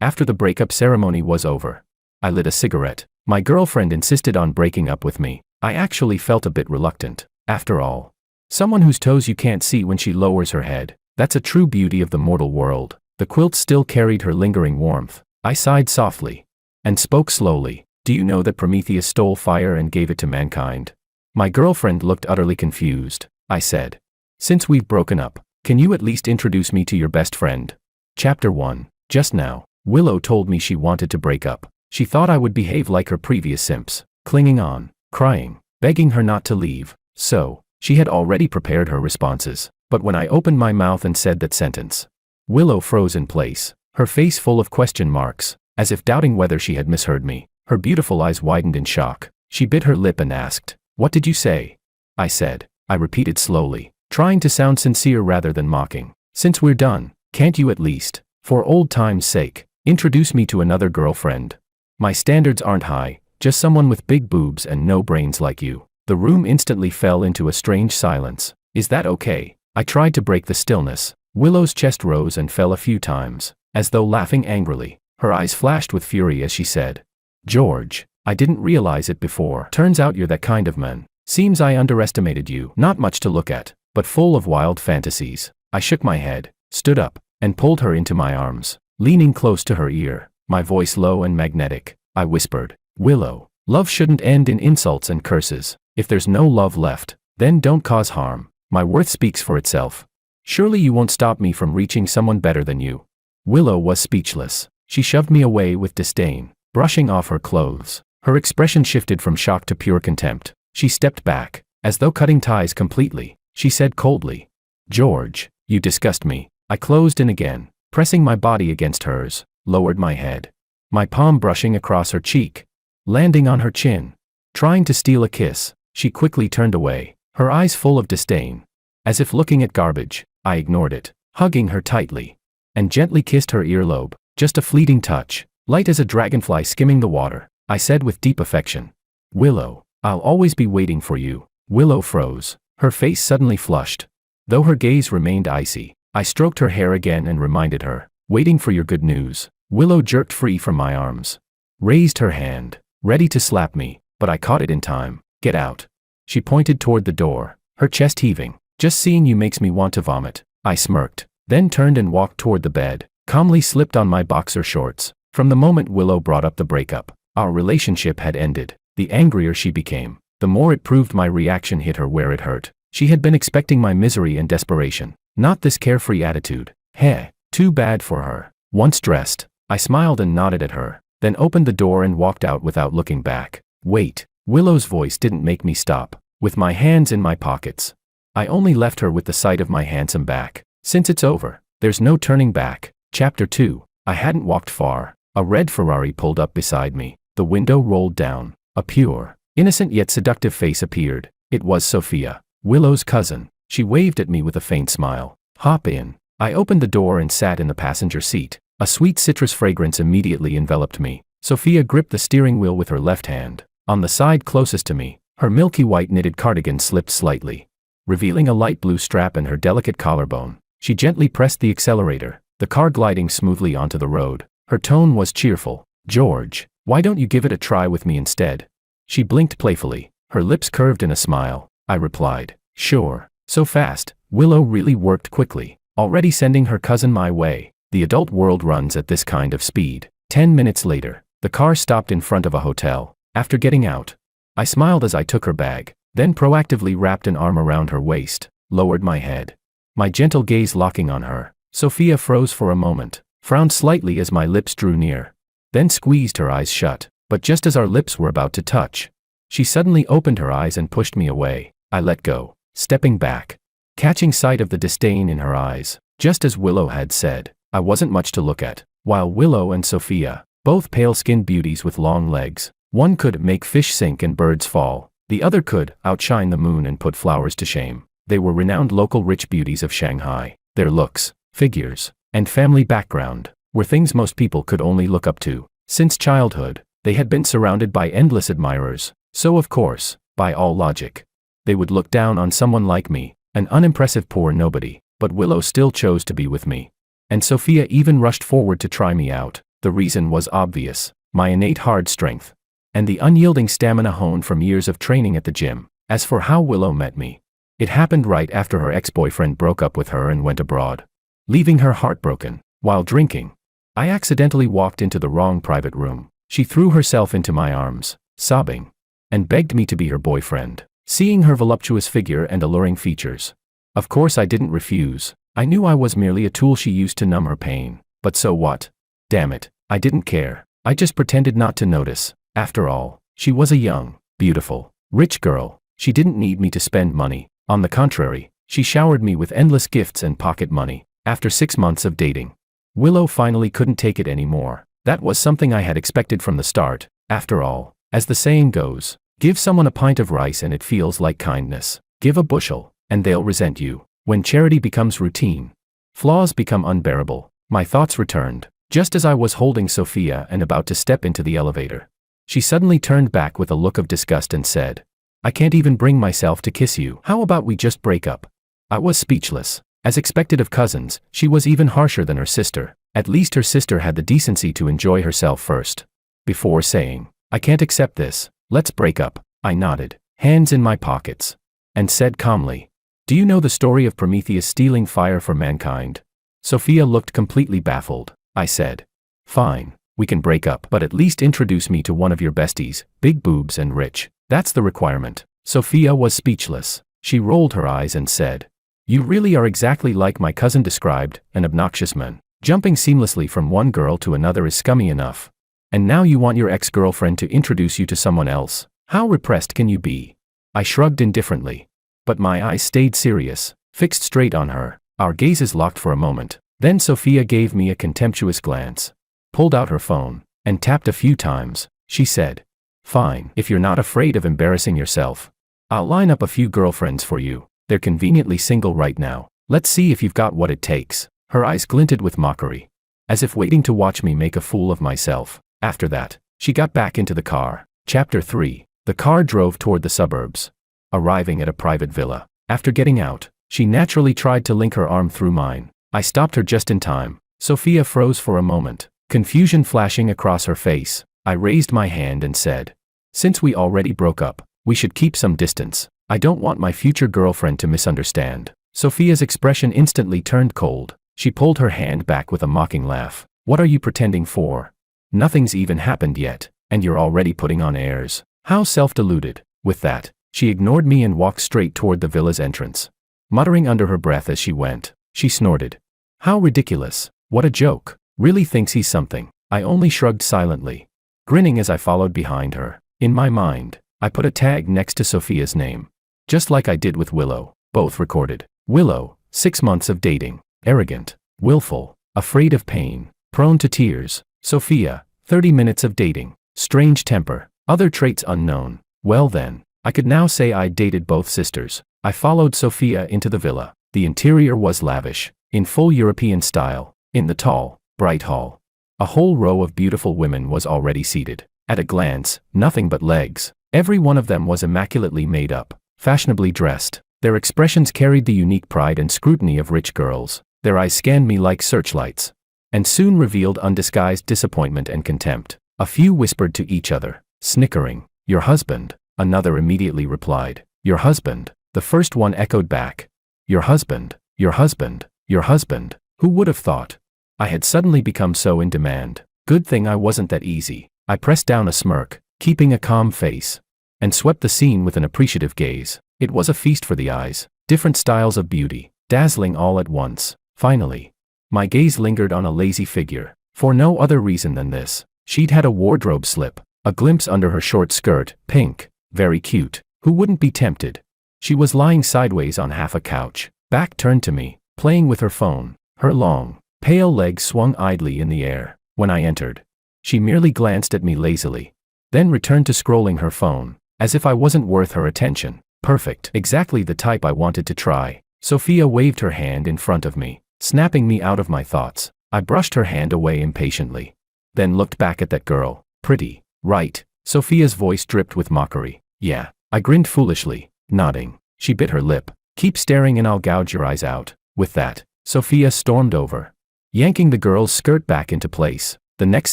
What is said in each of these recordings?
After the breakup ceremony was over, I lit a cigarette. My girlfriend insisted on breaking up with me. I actually felt a bit reluctant. After all, someone whose toes you can't see when she lowers her head, that's a true beauty of the mortal world. The quilt still carried her lingering warmth. I sighed softly and spoke slowly. Do you know that Prometheus stole fire and gave it to mankind? My girlfriend looked utterly confused. I said, since we've broken up, can you at least introduce me to your best friend? Chapter 1. Just now, Willow told me she wanted to break up. She thought I would behave like her previous simps, clinging on, crying, begging her not to leave. So, she had already prepared her responses. But when I opened my mouth and said that sentence, Willow froze in place, her face full of question marks, as if doubting whether she had misheard me. Her beautiful eyes widened in shock. She bit her lip and asked, "What did you say?" I said. I repeated slowly, trying to sound sincere rather than mocking. "Since we're done, can't you at least, for old time's sake, introduce me to another girlfriend? My standards aren't high, just someone with big boobs and no brains like you." The room instantly fell into a strange silence. "Is that okay?" I tried to break the stillness. Willow's chest rose and fell a few times, as though laughing angrily. Her eyes flashed with fury as she said, "George, I didn't realize it before. Turns out you're that kind of man. Seems I underestimated you. Not much to look at, but full of wild fantasies." I shook my head, stood up, and pulled her into my arms. Leaning close to her ear, my voice low and magnetic, I whispered, "Willow, love shouldn't end in insults and curses. If there's no love left, then don't cause harm. My worth speaks for itself. Surely you won't stop me from reaching someone better than you." Willow was speechless. She shoved me away with disdain, brushing off her clothes. Her expression shifted from shock to pure contempt. She stepped back, as though cutting ties completely. She said coldly, "George, you disgust me." I closed in again, pressing my body against hers, lowered my head, my palm brushing across her cheek, landing on her chin. Trying to steal a kiss, she quickly turned away, her eyes full of disdain. As if looking at garbage, I ignored it, hugging her tightly, and gently kissed her earlobe. Just a fleeting touch, light as a dragonfly skimming the water. I said with deep affection, "Willow, I'll always be waiting for you." Willow froze, her face suddenly flushed, though her gaze remained icy. I stroked her hair again and reminded her, "Waiting for your good news." Willow jerked free from my arms, raised her hand, ready to slap me, but I caught it in time. "Get out." She pointed toward the door, her chest heaving. "Just seeing you makes me want to vomit." I smirked, then turned and walked toward the bed, calmly slipped on my boxer shorts. From the moment Willow brought up the breakup, our relationship had ended. The angrier she became, the more it proved my reaction hit her where it hurt. She had been expecting my misery and desperation, not this carefree attitude. Heh, too bad for her. Once dressed, I smiled and nodded at her, then opened the door and walked out without looking back. "Wait." Willow's voice didn't make me stop. With my hands in my pockets, I only left her with the sight of my handsome back. Since it's over, there's no turning back. Chapter 2. I hadn't walked far. A red Ferrari pulled up beside me. The window rolled down. A pure, innocent yet seductive face appeared. It was Sophia, Willow's cousin. She waved at me with a faint smile. "Hop in." I opened the door and sat in the passenger seat. A sweet citrus fragrance immediately enveloped me. Sophia gripped the steering wheel with her left hand. On the side closest to me, her milky white knitted cardigan slipped slightly, revealing a light blue strap and her delicate collarbone. She gently pressed the accelerator, the car gliding smoothly onto the road. Her tone was cheerful. "George, why don't you give it a try with me instead?" She blinked playfully, her lips curved in a smile. I replied, "Sure." So fast, Willow really worked quickly, already sending her cousin my way. The adult world runs at this kind of speed. 10 minutes later, the car stopped in front of a hotel. After getting out, I smiled as I took her bag, then proactively wrapped an arm around her waist, lowered my head, my gentle gaze locking on her. Sophia froze for a moment, frowned slightly as my lips drew near, then squeezed her eyes shut. But just as our lips were about to touch, she suddenly opened her eyes and pushed me away. I let go, stepping back, catching sight of the disdain in her eyes. Just as Willow had said, I wasn't much to look at. While Willow and Sophia, both pale-skinned beauties with long legs, one could make fish sink and birds fall, the other could outshine the moon and put flowers to shame. They were renowned local rich beauties of Shanghai. Their looks, figures, and family background were things most people could only look up to. Since childhood, they had been surrounded by endless admirers, so of course, by all logic, they would look down on someone like me, an unimpressive poor nobody. But Willow still chose to be with me. And Sophia even rushed forward to try me out. The reason was obvious: my innate hard strength and the unyielding stamina honed from years of training at the gym. As for how Willow met me, it happened right after her ex-boyfriend broke up with her and went abroad, leaving her heartbroken. While drinking, I accidentally walked into the wrong private room. She threw herself into my arms, sobbing, and begged me to be her boyfriend. Seeing her voluptuous figure and alluring features, of course I didn't refuse. I knew I was merely a tool she used to numb her pain. But so what? Damn it, I didn't care. I just pretended not to notice. After all, she was a young, beautiful, rich girl. She didn't need me to spend money. On the contrary, she showered me with endless gifts and pocket money. After 6 months of dating, Willow finally couldn't take it anymore. That was something I had expected from the start. After all, as the saying goes, give someone a pint of rice and it feels like kindness. Give a bushel, and they'll resent you. When charity becomes routine, flaws become unbearable. My thoughts returned, just as I was holding Sophia and about to step into the elevator. She suddenly turned back with a look of disgust and said, "I can't even bring myself to kiss you. How about we just break up?" I was speechless. As expected of cousins, she was even harsher than her sister. At least her sister had the decency to enjoy herself first, before saying, "I can't accept this. Let's break up." I nodded, hands in my pockets, and said calmly, "Do you know the story of Prometheus stealing fire for mankind?" Sophia looked completely baffled. I said, "Fine, we can break up, but at least introduce me to one of your besties, big boobs and rich. That's the requirement." Sophia was speechless. She rolled her eyes and said, "You really are exactly like my cousin described, an obnoxious man. Jumping seamlessly from one girl to another is scummy enough. And now you want your ex-girlfriend to introduce you to someone else. How repressed can you be?" I shrugged indifferently, but my eyes stayed serious, fixed straight on her. Our gazes locked for a moment. Then Sophia gave me a contemptuous glance, pulled out her phone, and tapped a few times. She said, "Fine, if you're not afraid of embarrassing yourself, I'll line up a few girlfriends for you. They're conveniently single right now. Let's see if you've got what it takes." Her eyes glinted with mockery, as if waiting to watch me make a fool of myself. After that, she got back into the car. Chapter 3. The car drove toward the suburbs, arriving at a private villa. After getting out, she naturally tried to link her arm through mine. I stopped her just in time. Sophia froze for a moment, confusion flashing across her face. I raised my hand and said, "Since we already broke up, we should keep some distance. I don't want my future girlfriend to misunderstand." Sophia's expression instantly turned cold. She pulled her hand back with a mocking laugh. "What are you pretending for? Nothing's even happened yet, and you're already putting on airs. How self-deluded." With that, she ignored me and walked straight toward the villa's entrance, muttering under her breath as she went. She snorted, "How ridiculous. What a joke. Really thinks he's something." I only shrugged silently, grinning as I followed behind her. In my mind, I put a tag next to Sophia's name, just like I did with Willow. Both recorded. Willow, 6 months of dating. Arrogant, willful, afraid of pain, prone to tears. Sophia, 30 minutes of dating. Strange temper, other traits unknown. Well then, I could now say I'd dated both sisters. I followed Sophia into the villa. The interior was lavish, in full European style. In the tall, bright hall, a whole row of beautiful women was already seated. At a glance, nothing but legs. Every one of them was immaculately made up, fashionably dressed. Their expressions carried the unique pride and scrutiny of rich girls. Their eyes scanned me like searchlights, and soon revealed undisguised disappointment and contempt. A few whispered to each other, snickering, "Your husband." Another immediately replied, "Your husband." The first one echoed back, "Your husband, your husband, your husband." Who would have thought I had suddenly become so in demand? Good thing I wasn't that easy. I pressed down a smirk, keeping a calm face, and swept the scene with an appreciative gaze. It was a feast for the eyes, different styles of beauty, dazzling all at once. Finally, my gaze lingered on a lazy figure, for no other reason than this. She'd had a wardrobe slip, a glimpse under her short skirt, pink, very cute. Who wouldn't be tempted? She was lying sideways on half a couch, back turned to me, playing with her phone. Her long, pale legs swung idly in the air. When I entered, she merely glanced at me lazily, then returned to scrolling her phone, as if I wasn't worth her attention. Perfect. Exactly the type I wanted to try. Sophia waved her hand in front of me, snapping me out of my thoughts. I brushed her hand away impatiently, then looked back at that girl. Pretty, right? Sophia's voice dripped with mockery. Yeah. I grinned foolishly, nodding. She bit her lip. "Keep staring and I'll gouge your eyes out." With that, Sophia stormed over, yanking the girl's skirt back into place. The next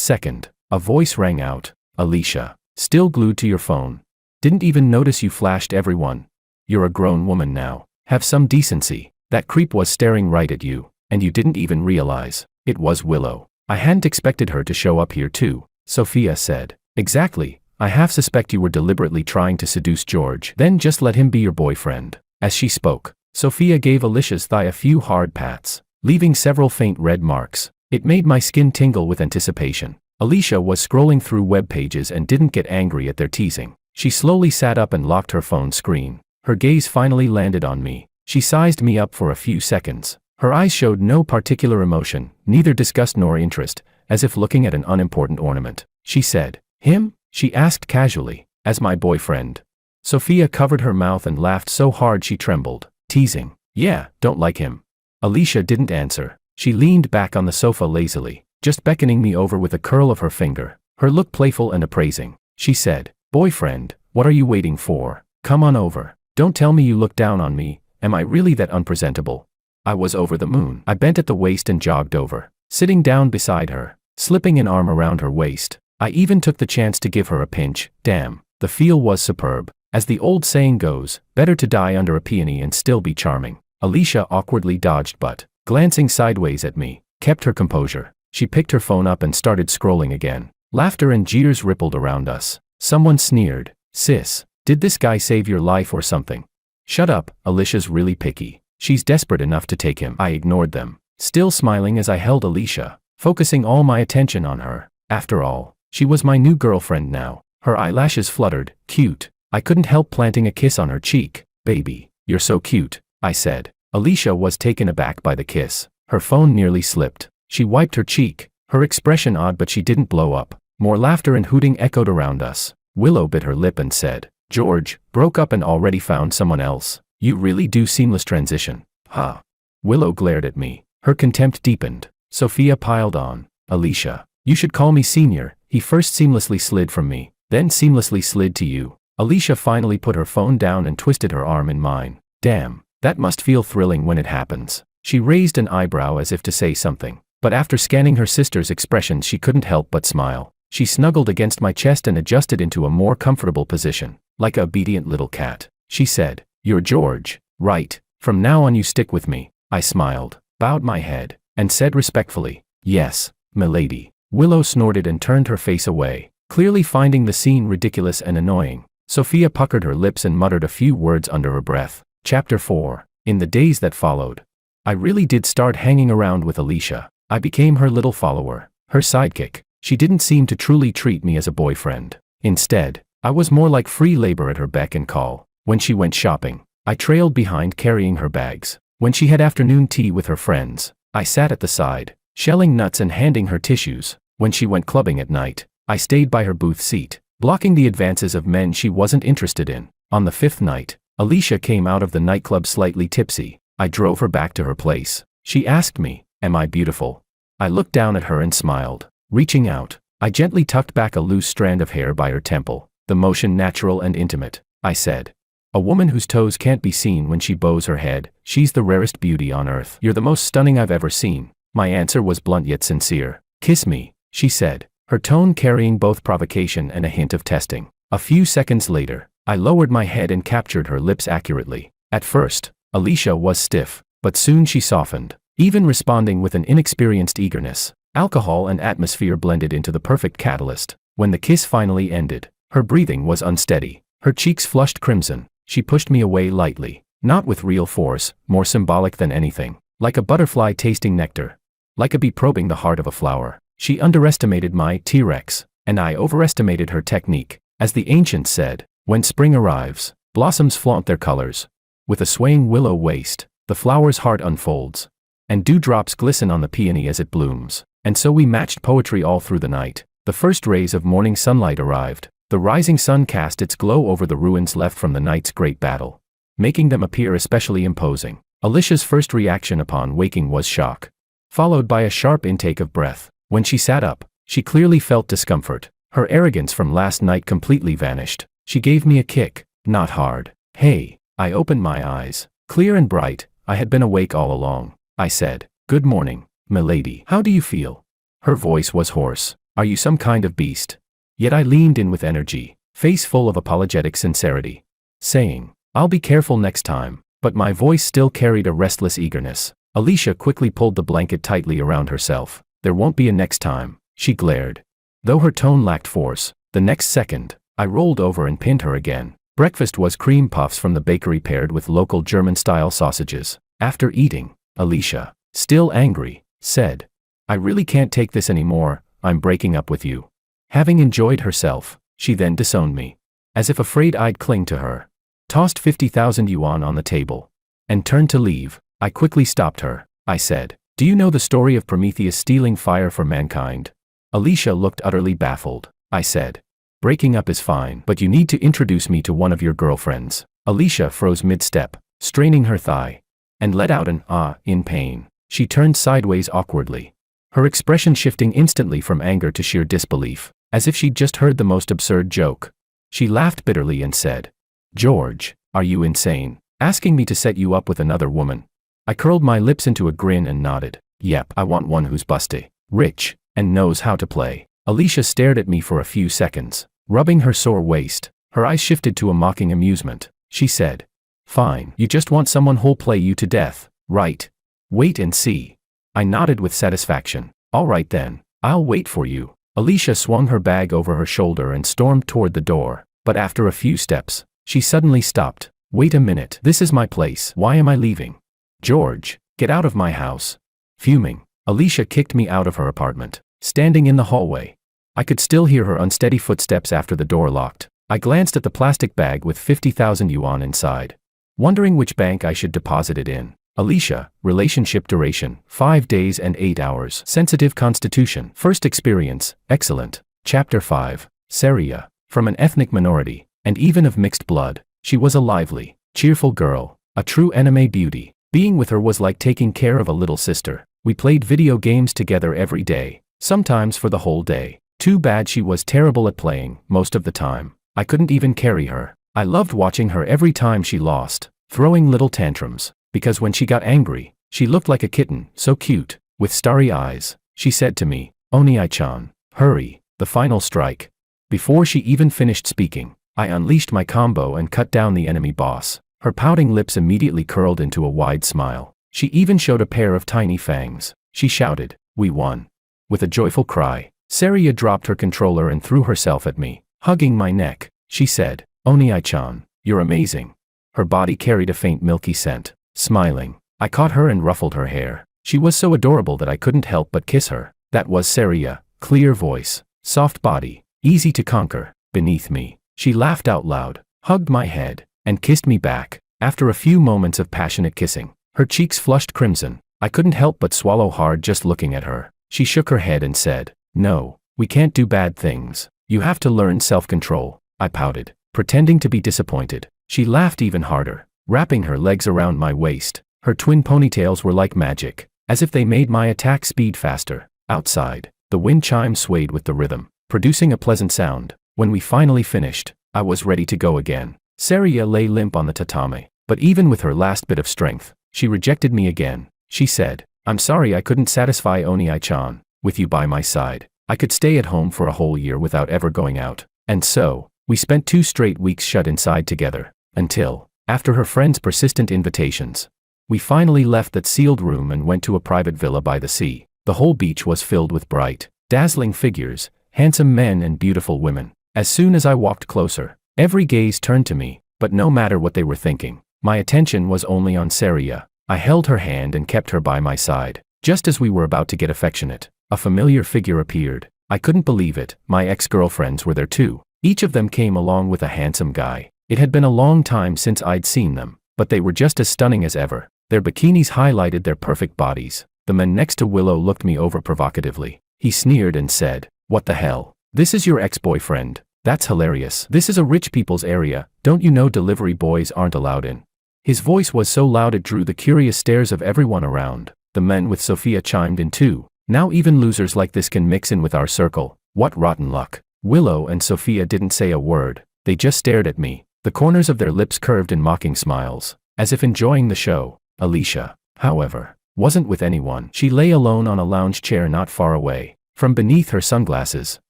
second, a voice rang out. Alicia, still glued to your phone. Didn't even notice you flashed everyone. You're a grown woman now. Have some decency. That creep was staring right at you, and you didn't even realize. It was Willow. I hadn't expected her to show up here too, Sophia said. Exactly. I half suspect you were deliberately trying to seduce George. Then just let him be your boyfriend. As she spoke, Sophia gave Alicia's thigh a few hard pats, leaving several faint red marks. It made my skin tingle with anticipation. Alicia was scrolling through web pages and didn't get angry at their teasing. She slowly sat up and locked her phone screen. Her gaze finally landed on me. She sized me up for a few seconds. Her eyes showed no particular emotion, neither disgust nor interest, as if looking at an unimportant ornament. She said, "Him?" she asked casually. "As my boyfriend." Sophia covered her mouth and laughed so hard she trembled, teasing, "Yeah, don't like him." Alicia didn't answer. She leaned back on the sofa lazily, just beckoning me over with a curl of her finger, her look playful and appraising. She said, "Boyfriend, what are you waiting for? Come on over. Don't tell me you look down on me. Am I really that unpresentable?" I was over the moon. I bent at the waist and jogged over, sitting down beside her, slipping an arm around her waist. I even took the chance to give her a pinch. Damn, the feel was superb. As the old saying goes, better to die under a peony and still be charming. Alicia awkwardly dodged but, glancing sideways at me, kept her composure. She picked her phone up and started scrolling again. Laughter and jeers rippled around us. Someone sneered, "Sis, did this guy save your life or something?" "Shut up, Alicia's really picky. She's desperate enough to take him." I ignored them, still smiling as I held Alicia, focusing all my attention on her. After all, she was my new girlfriend now. Her eyelashes fluttered. Cute. I couldn't help planting a kiss on her cheek. "Baby, you're so cute," I said. Alicia was taken aback by the kiss. Her phone nearly slipped. She wiped her cheek, her expression odd but she didn't blow up. More laughter and hooting echoed around us. Willow bit her lip and said, "George, broke up and already found someone else. You really do seamless transition." "Huh?" Willow glared at me. Her contempt deepened. Sophia piled on, "Alicia, you should call me senior. He first seamlessly slid from me, then seamlessly slid to you." Alicia finally put her phone down and twisted her arm in mine. "Damn, that must feel thrilling when it happens." She raised an eyebrow as if to say something, but after scanning her sister's expressions she couldn't help but smile. She snuggled against my chest and adjusted into a more comfortable position, like a obedient little cat. She said, "You're George, right? From now on you stick with me." I smiled, bowed my head, and said respectfully, "Yes, milady." Willow snorted and turned her face away, clearly finding the scene ridiculous and annoying. Sophia puckered her lips and muttered a few words under her breath. Chapter 4. In the days that followed, I really did start hanging around with Alicia. I became her little follower, her sidekick. She didn't seem to truly treat me as a boyfriend. Instead, I was more like free labor at her beck and call. When she went shopping, I trailed behind carrying her bags. When she had afternoon tea with her friends, I sat at the side, shelling nuts and handing her tissues. When she went clubbing at night, I stayed by her booth seat, blocking the advances of men she wasn't interested in. On the fifth night, Alicia came out of the nightclub slightly tipsy. I drove her back to her place. She asked me, "Am I beautiful?" I looked down at her and smiled. Reaching out, I gently tucked back a loose strand of hair by her temple, the motion natural and intimate. I said, "A woman whose toes can't be seen when she bows her head, she's the rarest beauty on earth. You're the most stunning I've ever seen." My answer was blunt yet sincere. "Kiss me," she said, her tone carrying both provocation and a hint of testing. A few seconds later, I lowered my head and captured her lips accurately. At first, Alicia was stiff, but soon she softened, even responding with an inexperienced eagerness. Alcohol and atmosphere blended into the perfect catalyst. When the kiss finally ended, her breathing was unsteady, her cheeks flushed crimson. She pushed me away lightly, not with real force, more symbolic than anything, like a butterfly tasting nectar, like a bee probing the heart of a flower. She underestimated my T-Rex, and I overestimated her technique. As the ancients said, when spring arrives, blossoms flaunt their colors. With a swaying willow waist, the flower's heart unfolds, and dewdrops glisten on the peony as it blooms. And so we matched poetry all through the night. The first rays of morning sunlight arrived. The rising sun cast its glow over the ruins left from the night's great battle, making them appear especially imposing. Alicia's first reaction upon waking was shock, followed by a sharp intake of breath. When she sat up, she clearly felt discomfort. Her arrogance from last night completely vanished. She gave me a kick, not hard. "Hey." I opened my eyes, clear and bright. I had been awake all along. I said, "Good morning, milady. How do you feel?" Her voice was hoarse. Are you some kind of beast? Yet I leaned in with energy, face full of apologetic sincerity, saying, I'll be careful next time, but my voice still carried a restless eagerness. Alicia quickly pulled the blanket tightly around herself. There won't be a next time, she glared. Though her tone lacked force, the next second, I rolled over and pinned her again. Breakfast was cream puffs from the bakery paired with local German-style sausages. After eating, Alicia, still angry, said, I really can't take this anymore, I'm breaking up with you. Having enjoyed herself, she then disowned me. As if afraid I'd cling to her, tossed 50,000 yuan on the table, and turned to leave. I quickly stopped her. I said, do you know the story of Prometheus stealing fire for mankind? Alicia looked utterly baffled. I said, breaking up is fine, but you need to introduce me to one of your girlfriends. Alicia froze mid-step, straining her thigh, and let out an ah in pain. She turned sideways awkwardly, her expression shifting instantly from anger to sheer disbelief, as if she'd just heard the most absurd joke. She laughed bitterly and said, George, are you insane? Asking me to set you up with another woman? I curled my lips into a grin and nodded. Yep, I want one who's busty, rich, and knows how to play. Alicia stared at me for a few seconds, rubbing her sore waist. Her eyes shifted to a mocking amusement. She said, fine, you just want someone who'll play you to death, right? Wait and see. I nodded with satisfaction. All right then, I'll wait for you. Alicia swung her bag over her shoulder and stormed toward the door, but after a few steps, she suddenly stopped. Wait a minute, this is my place. Why am I leaving? George, get out of my house. Fuming, Alicia kicked me out of her apartment. Standing in the hallway, I could still hear her unsteady footsteps after the door locked. I glanced at the plastic bag with 50,000 yuan inside, wondering which bank I should deposit it in. Alicia, relationship duration, 5 days and 8 hours. Sensitive constitution. First experience, excellent. Chapter 5. Seria. From an ethnic minority, and even of mixed blood, she was a lively, cheerful girl, a true anime beauty. Being with her was like taking care of a little sister. We played video games together every day, sometimes for the whole day. Too bad she was terrible at playing, most of the time. I couldn't even carry her. I loved watching her every time she lost, throwing little tantrums, because when she got angry, she looked like a kitten, so cute, with starry eyes. She said to me, Oni-chan, hurry, the final strike. Before she even finished speaking, I unleashed my combo and cut down the enemy boss. Her pouting lips immediately curled into a wide smile. She even showed a pair of tiny fangs. She shouted, we won. With a joyful cry, Seria dropped her controller and threw herself at me, hugging my neck. She said, Oni-chan, you're amazing. Her body carried a faint milky scent. Smiling, I caught her and ruffled her hair. She was so adorable that I couldn't help but kiss her. That was Seria, clear voice, soft body, easy to conquer. Beneath me, she laughed out loud, hugged my head, and kissed me back. After a few moments of passionate kissing, her cheeks flushed crimson. I couldn't help but swallow hard just looking at her. She shook her head and said, no, we can't do bad things. You have to learn self-control. I pouted, pretending to be disappointed. She laughed even harder, wrapping her legs around my waist. Her twin ponytails were like magic, as if they made my attack speed faster. Outside, the wind chime swayed with the rhythm, producing a pleasant sound. When we finally finished, I was ready to go again. Seria lay limp on the tatami, but even with her last bit of strength, she rejected me again. She said, I'm sorry I couldn't satisfy Oni-chan. With you by my side, I could stay at home for a whole year without ever going out. And so, we spent 2 straight weeks shut inside together, until, after her friend's persistent invitations, we finally left that sealed room and went to a private villa by the sea. The whole beach was filled with bright, dazzling figures, handsome men and beautiful women. As soon as I walked closer, every gaze turned to me, but no matter what they were thinking, my attention was only on Seria. I held her hand and kept her by my side. Just as we were about to get affectionate, a familiar figure appeared. I couldn't believe it. My ex-girlfriends were there too. Each of them came along with a handsome guy. It had been a long time since I'd seen them, but they were just as stunning as ever. Their bikinis highlighted their perfect bodies. The man next to Willow looked me over provocatively. He sneered and said, what the hell? This is your ex-boyfriend. That's hilarious. This is a rich people's area. Don't you know delivery boys aren't allowed in? His voice was so loud it drew the curious stares of everyone around. The men with Sophia chimed in too. Now even losers like this can mix in with our circle. What rotten luck. Willow and Sophia didn't say a word. They just stared at me, the corners of their lips curved in mocking smiles, as if enjoying the show. Alicia, however, wasn't with anyone. She lay alone on a lounge chair not far away. From beneath her sunglasses,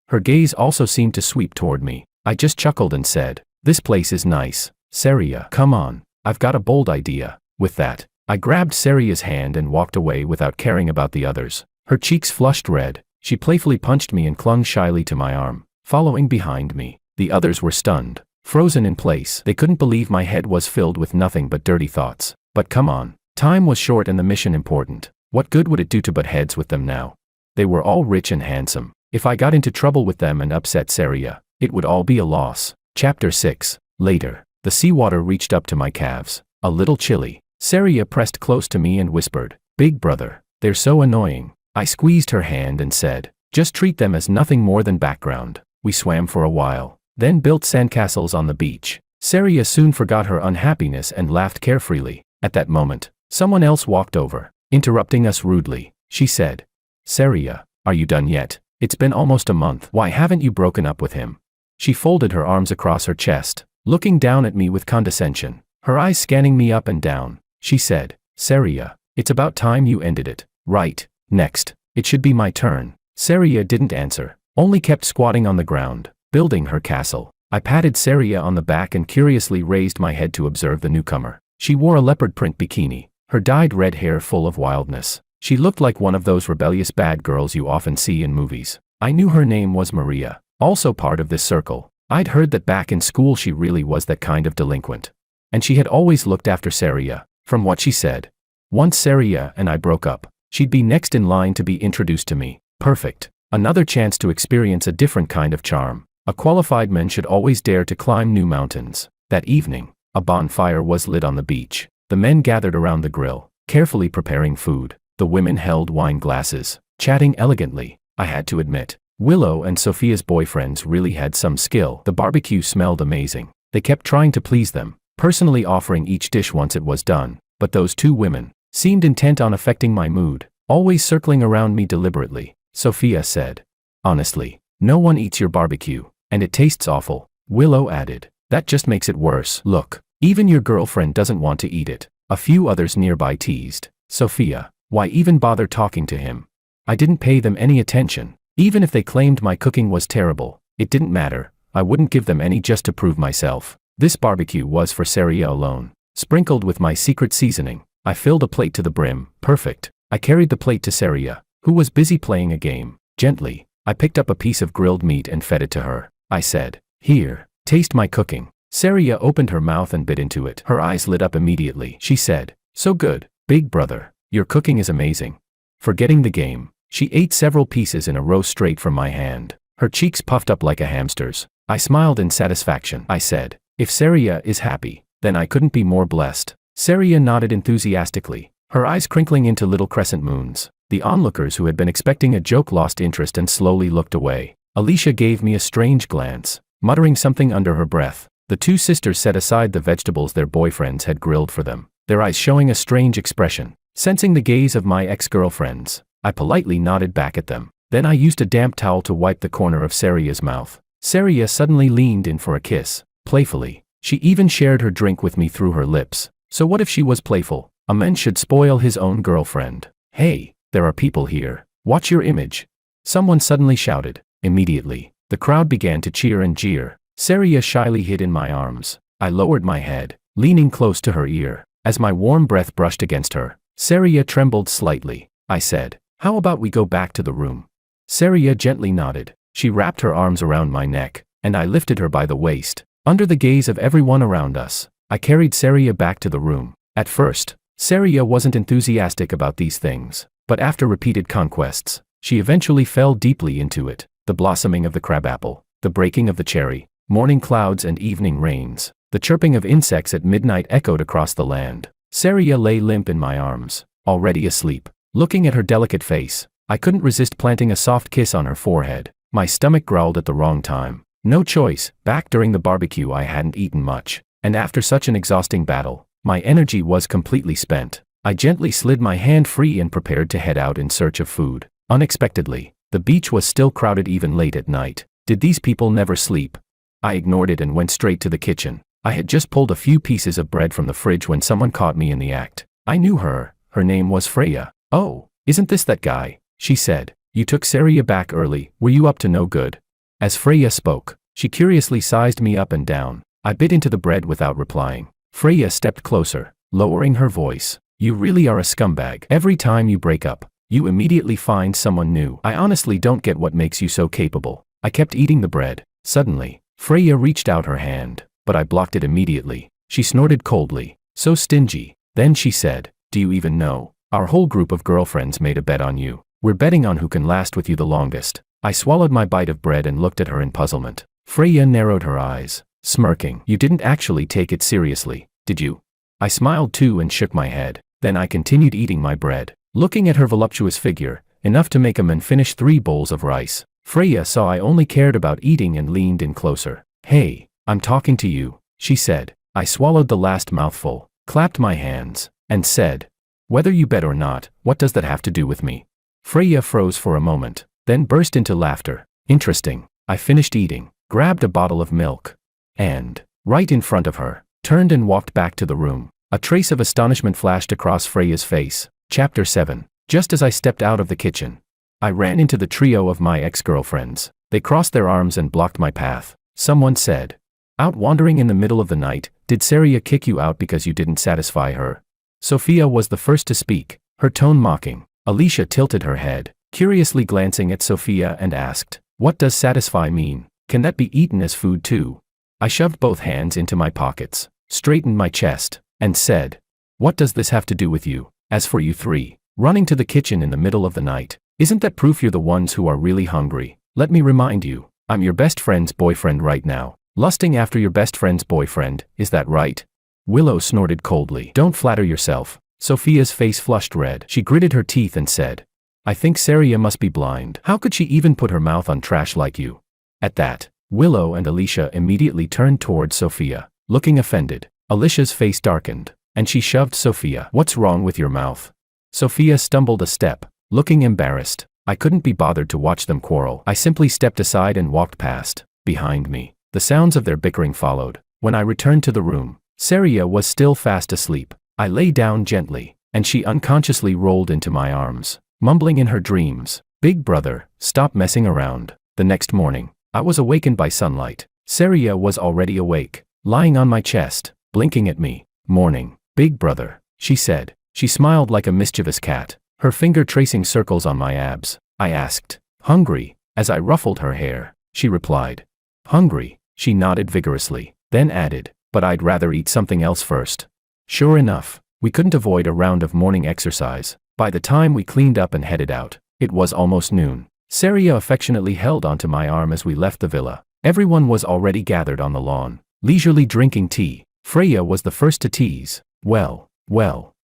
her gaze also seemed to sweep toward me. I just chuckled and said, "This place is nice. Saria, come on. I've got a bold idea." With that, I grabbed Saria's hand and walked away without caring about the others. Her cheeks flushed red. She playfully punched me and clung shyly to my arm, following behind me. The others were stunned, frozen in place. They couldn't believe my head was filled with nothing but dirty thoughts. But come on. Time was short and the mission important. What good would it do to butt heads with them now? They were all rich and handsome. If I got into trouble with them and upset Saria, it would all be a loss. Chapter 6. Later. The seawater reached up to my calves. A little chilly. Saria pressed close to me and whispered, "Big brother, they're so annoying." I squeezed her hand and said, "Just treat them as nothing more than background." We swam for a while, then built sandcastles on the beach. Saria soon forgot her unhappiness and laughed carefreely. At that moment, someone else walked over, interrupting us rudely. She said, "Saria, are you done yet? It's been almost a month. Why haven't you broken up with him?" She folded her arms across her chest, looking down at me with condescension, her eyes scanning me up and down. She said, "Saria, it's about time you ended it, right? Next, it should be my turn." Saria didn't answer, only kept squatting on the ground, building her castle. I patted Saria on the back and curiously raised my head to observe the newcomer. She wore a leopard print bikini, her dyed red hair full of wildness. She looked like one of those rebellious bad girls you often see in movies. I knew her name was Maria, also part of this circle. I'd heard that back in school she really was that kind of delinquent. And she had always looked after Saria, from what she said. Once Saria and I broke up, she'd be next in line to be introduced to me. Perfect. Another chance to experience a different kind of charm. A qualified man should always dare to climb new mountains. That evening, a bonfire was lit on the beach. The men gathered around the grill, carefully preparing food. The women held wine glasses, chatting elegantly. I had to admit, Willow and Sophia's boyfriends really had some skill. The barbecue smelled amazing. They kept trying to please them, personally offering each dish once it was done. But those two women seemed intent on affecting my mood, always circling around me deliberately. Sophia said, "Honestly, no one eats your barbecue, and it tastes awful." Willow added, "That just makes it worse. Look, even your girlfriend doesn't want to eat it." A few others nearby teased, "Sophia, why even bother talking to him?" I didn't pay them any attention. Even if they claimed my cooking was terrible, it didn't matter. I wouldn't give them any just to prove myself. This barbecue was for Saria alone, sprinkled with my secret seasoning. I filled a plate to the brim. Perfect. I carried the plate to Saria, who was busy playing a game. Gently, I picked up a piece of grilled meat and fed it to her. I said, "Here, taste my cooking." Saria opened her mouth and bit into it. Her eyes lit up immediately. She said, "So good, big brother. Your cooking is amazing." Forgetting the game, she ate several pieces in a row straight from my hand. Her cheeks puffed up like a hamster's. I smiled in satisfaction. I said, "If Saria is happy, then I couldn't be more blessed." Saria nodded enthusiastically, her eyes crinkling into little crescent moons. The onlookers who had been expecting a joke lost interest and slowly looked away. Alicia gave me a strange glance, muttering something under her breath. The two sisters set aside the vegetables their boyfriends had grilled for them, their eyes showing a strange expression. Sensing the gaze of my ex-girlfriends, I politely nodded back at them. Then I used a damp towel to wipe the corner of Saria's mouth. Saria suddenly leaned in for a kiss, playfully. She even shared her drink with me through her lips. So what if she was playful? A man should spoil his own girlfriend. "Hey, there are people here. Watch your image." Someone suddenly shouted. Immediately, the crowd began to cheer and jeer. Saria shyly hid in my arms. I lowered my head, leaning close to her ear. As my warm breath brushed against her, Saria trembled slightly. I said, "How about we go back to the room?" Saria gently nodded. She wrapped her arms around my neck, and I lifted her by the waist. Under the gaze of everyone around us, I carried Saria back to the room. At first, Saria wasn't enthusiastic about these things, but after repeated conquests, she eventually fell deeply into it. The blossoming of the crabapple, the breaking of the cherry, morning clouds and evening rains, the chirping of insects at midnight echoed across the land. Saria lay limp in my arms, already asleep. Looking at her delicate face, I couldn't resist planting a soft kiss on her forehead. My stomach growled at the wrong time. No choice. Back during the barbecue I hadn't eaten much, and after such an exhausting battle, my energy was completely spent. I gently slid my hand free and prepared to head out in search of food. Unexpectedly, the beach was still crowded even late at night. Did these people never sleep? I ignored it and went straight to the kitchen. I had just pulled a few pieces of bread from the fridge when someone caught me in the act. I knew her. Her name was Freya. "Oh, isn't this that guy?" she said. You took Saria back early, were you up to no good? As Freya spoke, she curiously sized me up and down. I bit into the bread without replying. Freya stepped closer, lowering her voice. You really are a scumbag. Every time you break up, you immediately find someone new. I honestly don't get what makes you so capable. I kept eating the bread. Suddenly, Freya reached out her hand, but I blocked it immediately. She snorted coldly. So stingy. Then she said, do you even know? Our whole group of girlfriends made a bet on you. We're betting on who can last with you the longest. I swallowed my bite of bread and looked at her in puzzlement. Freya narrowed her eyes, smirking. You didn't actually take it seriously, did you? I smiled too and shook my head. Then I continued eating my bread, looking at her voluptuous figure, enough to make a man finish 3 bowls of rice. Freya saw I only cared about eating and leaned in closer. Hey, I'm talking to you, she said. I swallowed the last mouthful, clapped my hands, and said, whether you bet or not, what does that have to do with me? Freya froze for a moment, then burst into laughter. Interesting. I finished eating, grabbed a bottle of milk, and, right in front of her, turned and walked back to the room. A trace of astonishment flashed across Freya's face. Chapter 7. Just as I stepped out of the kitchen, I ran into the trio of my ex-girlfriends. They crossed their arms and blocked my path. Someone said, out wandering in the middle of the night, did Saria kick you out because you didn't satisfy her? Sophia was the first to speak, her tone mocking. Alicia tilted her head, curiously glancing at Sophia and asked, what does satisfy mean? Can that be eaten as food too? I shoved both hands into my pockets, straightened my chest, and said, what does this have to do with you? As for you 3, running to the kitchen in the middle of the night, isn't that proof you're the ones who are really hungry? Let me remind you, I'm your best friend's boyfriend right now. Lusting after your best friend's boyfriend, is that right? Willow snorted coldly. Don't flatter yourself. Sophia's face flushed red. She gritted her teeth and said, I think Saria must be blind. How could she even put her mouth on trash like you? At that, Willow and Alicia immediately turned towards Sophia, looking offended. Alicia's face darkened, and she shoved Sophia. What's wrong with your mouth? Sophia stumbled a step, looking embarrassed. I couldn't be bothered to watch them quarrel. I simply stepped aside and walked past. Behind me, the sounds of their bickering followed. When I returned to the room, Saria was still fast asleep. I lay down gently, and she unconsciously rolled into my arms, mumbling in her dreams, Big brother, stop messing around. The next morning, I was awakened by sunlight. Saria was already awake, lying on my chest, blinking at me. Morning, big brother, she said. She smiled like a mischievous cat, her finger tracing circles on my abs. I asked, hungry? As I ruffled her hair, she replied, hungry. She nodded vigorously, then added, but I'd rather eat something else first. Sure enough, we couldn't avoid a round of morning exercise. By the time we cleaned up and headed out, it was almost noon. Saria affectionately held onto my arm as we left the villa. Everyone was already gathered on the lawn, leisurely drinking tea. Freya was the first to tease. Well,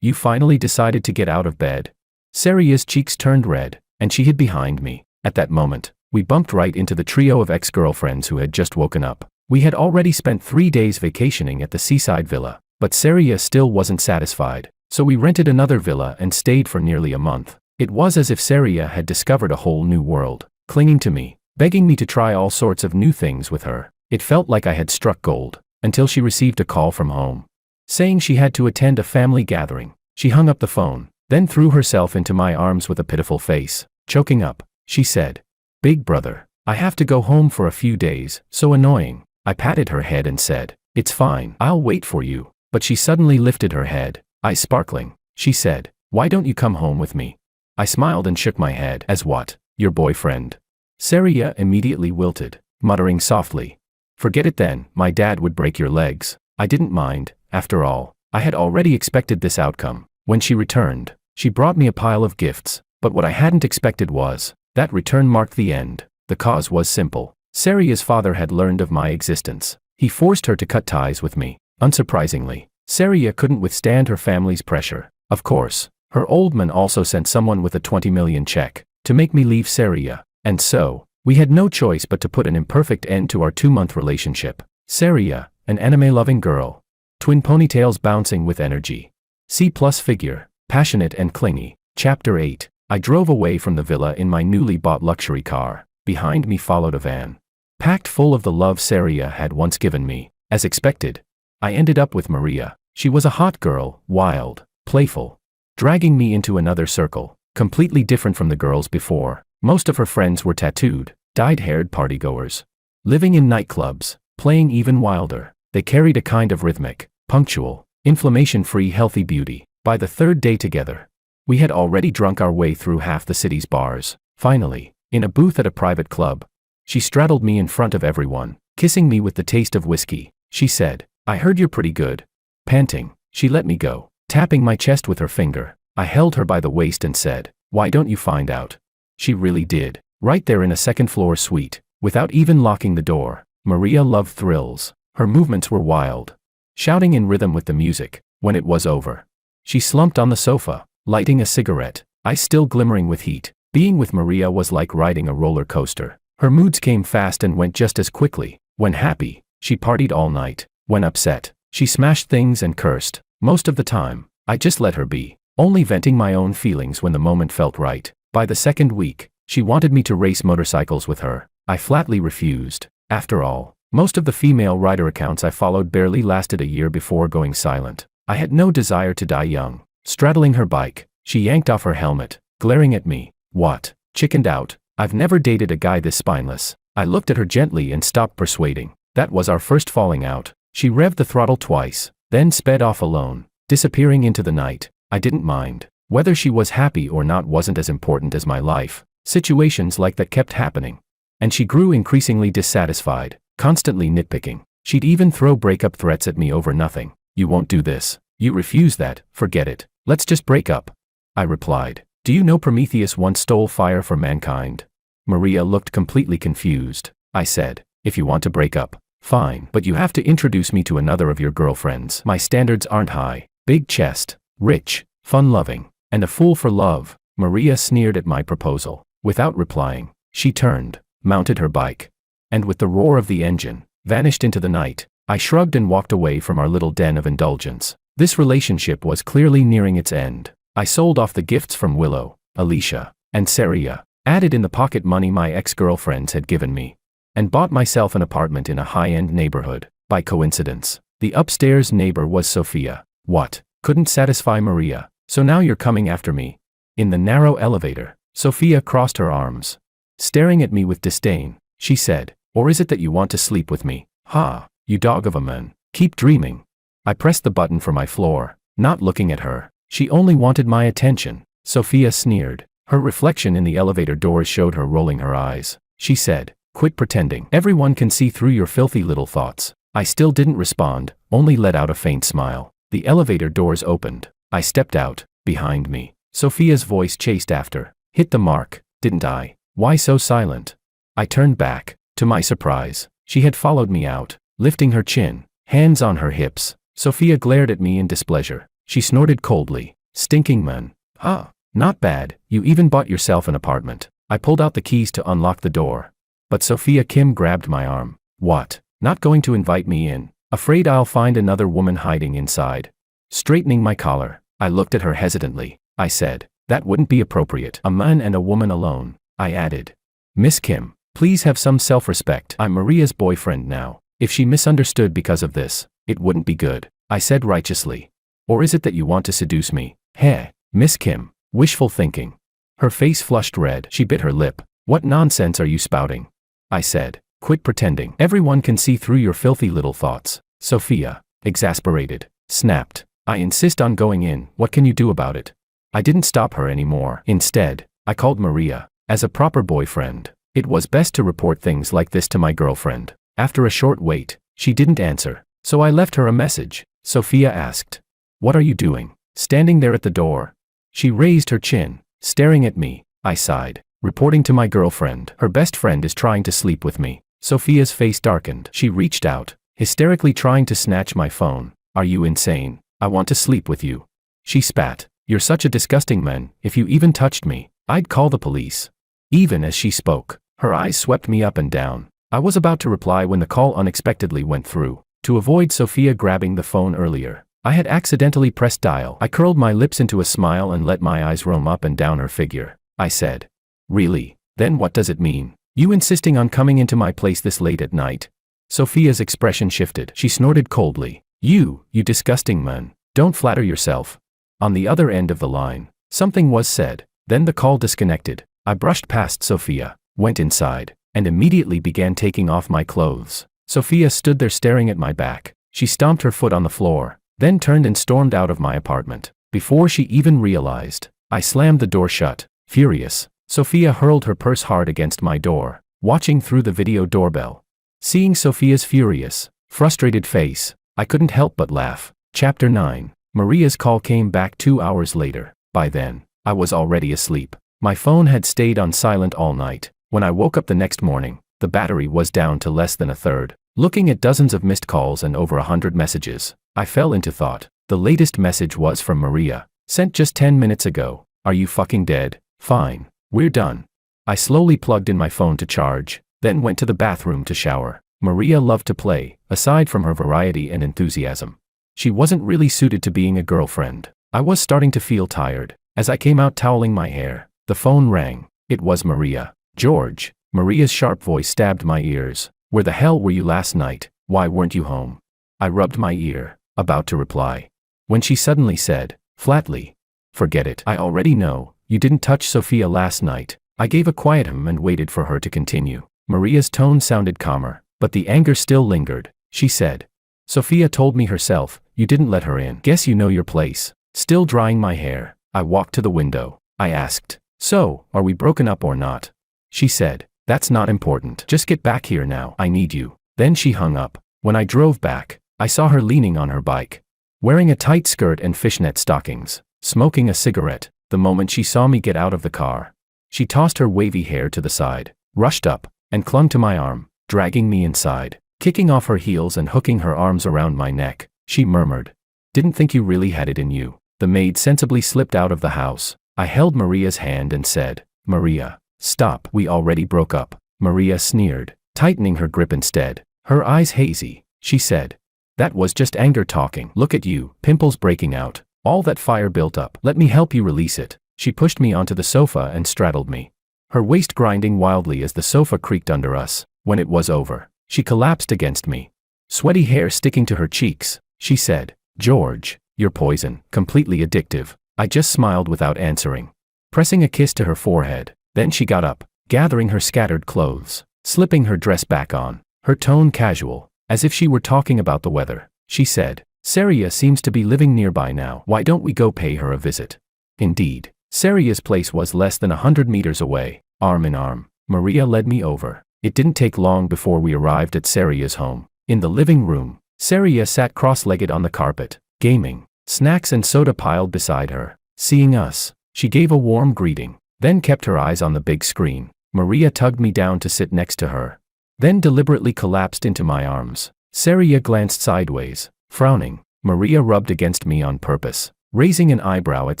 you finally decided to get out of bed. Saria's cheeks turned red, and she hid behind me. At that moment, we bumped right into the trio of ex-girlfriends who had just woken up. We had already spent 3 days vacationing at the seaside villa, but Saria still wasn't satisfied, so we rented another villa and stayed for nearly a month. It was as if Saria had discovered a whole new world, clinging to me, begging me to try all sorts of new things with her. It felt like I had struck gold, until she received a call from home, saying she had to attend a family gathering. She hung up the phone, then threw herself into my arms with a pitiful face. Choking up, she said, Big brother, I have to go home for a few days, so annoying. I patted her head and said, it's fine, I'll wait for you. But she suddenly lifted her head, eyes sparkling. She said, why don't you come home with me? I smiled and shook my head. As what? Your boyfriend? Saria immediately wilted, muttering softly, forget it then, my dad would break your legs. I didn't mind, after all, I had already expected this outcome. When she returned, she brought me a pile of gifts, but what I hadn't expected was, that return marked the end. The cause was simple. Saria's father had learned of my existence. He forced her to cut ties with me. Unsurprisingly, Saria couldn't withstand her family's pressure. Of course, her old man also sent someone with a 20 million check to make me leave Saria, and so, we had no choice but to put an imperfect end to our 2-month relationship. Saria, an anime-loving girl, twin ponytails bouncing with energy, C+ figure, passionate and clingy. Chapter 8. I drove away from the villa in my newly bought luxury car. Behind me followed a van, packed full of the love Saria had once given me. As expected, I ended up with Maria. She was a hot girl, wild, playful, dragging me into another circle, completely different from the girls before. Most of her friends were tattooed, dyed-haired partygoers. Living in nightclubs, playing even wilder. They carried a kind of rhythmic, punctual, inflammation-free healthy beauty. By the third day together, we had already drunk our way through half the city's bars. Finally, in a booth at a private club, she straddled me in front of everyone, kissing me with the taste of whiskey. She said, "I heard you're pretty good." Panting, she let me go, tapping my chest with her finger. I held her by the waist and said, "Why don't you find out?" She really did. Right there in a second-floor suite, without even locking the door. Maria loved thrills. Her movements were wild, shouting in rhythm with the music. When it was over, she slumped on the sofa, lighting a cigarette, eyes still glimmering with heat. Being with Maria was like riding a roller coaster. Her moods came fast and went just as quickly. When happy, she partied all night. When upset, she smashed things and cursed. Most of the time, I just let her be, only venting my own feelings when the moment felt right. By the second week, she wanted me to race motorcycles with her. I flatly refused. After all, most of the female rider accounts I followed barely lasted a year before going silent. I had no desire to die young. Straddling her bike, she yanked off her helmet, glaring at me. What? Chickened out? I've never dated a guy this spineless. I looked at her gently and stopped persuading. That was our first falling out. She revved the throttle twice, then sped off alone, disappearing into the night. I didn't mind. Whether she was happy or not wasn't as important as my life. Situations like that kept happening. And she grew increasingly dissatisfied, constantly nitpicking. She'd even throw breakup threats at me over nothing. "You won't do this. You refuse that, forget it. Let's just break up." I replied. "Do you know Prometheus once stole fire for mankind?" Maria looked completely confused. I said, "If you want to break up, fine, but you have to introduce me to another of your girlfriends. My standards aren't high. Big chest, rich, fun-loving, and a fool for love." Maria sneered at my proposal. Without replying, she turned, mounted her bike, and with the roar of the engine, vanished into the night. I shrugged and walked away from our little den of indulgence. This relationship was clearly nearing its end. I sold off the gifts from Willow, Alicia, and Saria, added in the pocket money my ex-girlfriends had given me, and bought myself an apartment in a high-end neighborhood. By coincidence, the upstairs neighbor was Sophia. What? Couldn't satisfy Maria, so now you're coming after me? In the narrow elevator, Sophia crossed her arms. Staring at me with disdain, she said, "Or is it that you want to sleep with me? Ha, you dog of a man. Keep dreaming." I pressed the button for my floor, not looking at her. She only wanted my attention. Sophia sneered. Her reflection in the elevator doors showed her rolling her eyes. She said, "Quit pretending. Everyone can see through your filthy little thoughts." I still didn't respond, only let out a faint smile. The elevator doors opened. I stepped out. Behind me, Sophia's voice chased after. "Hit the mark, didn't I? Why so silent?" I turned back. To my surprise, she had followed me out, lifting her chin, hands on her hips. Sophia glared at me in displeasure. She snorted coldly. "Stinking man. Ah, not bad, you even bought yourself an apartment." I pulled out the keys to unlock the door. But Sophia Kim grabbed my arm. "What? Not going to invite me in? Afraid I'll find another woman hiding inside?" Straightening my collar, I looked at her hesitantly. I said, "That wouldn't be appropriate. A man and a woman alone." I added, "Miss Kim, please have some self-respect. I'm Maria's boyfriend now. If she misunderstood because of this, it wouldn't be good." I said righteously. "Or is it that you want to seduce me?" "Heh, Miss Kim, wishful thinking." Her face flushed red. She bit her lip. "What nonsense are you spouting?" I said, "Quit pretending. Everyone can see through your filthy little thoughts." Sophia, exasperated, snapped, "I insist on going in. What can you do about it?" I didn't stop her anymore. Instead, I called Maria. As a proper boyfriend, it was best to report things like this to my girlfriend. After a short wait, she didn't answer, so I left her a message. Sophia asked, "What are you doing, standing there at the door?" She raised her chin, staring at me. I sighed. "Reporting to my girlfriend. Her best friend is trying to sleep with me." Sophia's face darkened. She reached out, hysterically trying to snatch my phone. "Are you insane? I want to sleep with you." She spat. "You're such a disgusting man. If you even touched me, I'd call the police." Even as she spoke, her eyes swept me up and down. I was about to reply when the call unexpectedly went through. To avoid Sophia grabbing the phone earlier, I had accidentally pressed dial. I curled my lips into a smile and let my eyes roam up and down her figure. I said, "Really? Then what does it mean? You insisting on coming into my place this late at night?" Sophia's expression shifted. She snorted coldly. You disgusting man. Don't flatter yourself." On the other end of the line, something was said. Then the call disconnected. I brushed past Sophia, went inside, and immediately began taking off my clothes. Sophia stood there staring at my back. She stomped her foot on the floor, then turned and stormed out of my apartment. Before she even realized, I slammed the door shut. Furious, Sophia hurled her purse hard against my door, watching through the video doorbell. Seeing Sophia's furious, frustrated face, I couldn't help but laugh. Chapter 9. Maria's call came back 2 hours later. By then, I was already asleep. My phone had stayed on silent all night. When I woke up the next morning, the battery was down to less than a third. Looking at dozens of missed calls and over 100 messages, I fell into thought. The latest message was from Maria, sent just 10 minutes ago. Are you fucking dead? Fine. We're done. I slowly plugged in my phone to charge, then went to the bathroom to shower. Maria loved to play, aside from her variety and enthusiasm. She wasn't really suited to being a girlfriend. I was starting to feel tired. As I came out toweling my hair, the phone rang. It was Maria. George. Maria's sharp voice stabbed my ears. Where the hell were you last night? Why weren't you home? I rubbed my ear, about to reply, when she suddenly said, flatly, forget it. I already know, you didn't touch Sophia last night. I gave a quiet and waited for her to continue. Maria's tone sounded calmer, but the anger still lingered. She said, Sophia told me herself, you didn't let her in. Guess you know your place. Still drying my hair, I walked to the window. I asked, so, are we broken up or not? She said, that's not important. Just get back here now. I need you. Then she hung up. When I drove back, I saw her leaning on her bike, wearing a tight skirt and fishnet stockings, smoking a cigarette. The moment she saw me get out of the car, she tossed her wavy hair to the side, rushed up, and clung to my arm, dragging me inside. Kicking off her heels and hooking her arms around my neck, she murmured, didn't think you really had it in you. The maid sensibly slipped out of the house. I held Maria's hand and said, Maria, stop. We already broke up. Maria sneered, tightening her grip instead. Her eyes hazy, she said, that was just anger talking. Look at you, pimples breaking out. All that fire built up. Let me help you release it. She pushed me onto the sofa and straddled me, her waist grinding wildly as the sofa creaked under us. When it was over, she collapsed against me, sweaty hair sticking to her cheeks. She said, George, you're poison, completely addictive. I just smiled without answering, pressing a kiss to her forehead. Then she got up, gathering her scattered clothes, slipping her dress back on, her tone casual, as if she were talking about the weather. She said, Saria seems to be living nearby now. Why don't we go pay her a visit? Indeed, Saria's place was less than 100 meters away. Arm in arm, Maria led me over. It didn't take long before we arrived at Saria's home. In the living room, Saria sat cross-legged on the carpet, gaming. Snacks and soda piled beside her. Seeing us, she gave a warm greeting, then kept her eyes on the big screen. Maria tugged me down to sit next to her, then deliberately collapsed into my arms. Saria glanced sideways, frowning. Maria rubbed against me on purpose, raising an eyebrow at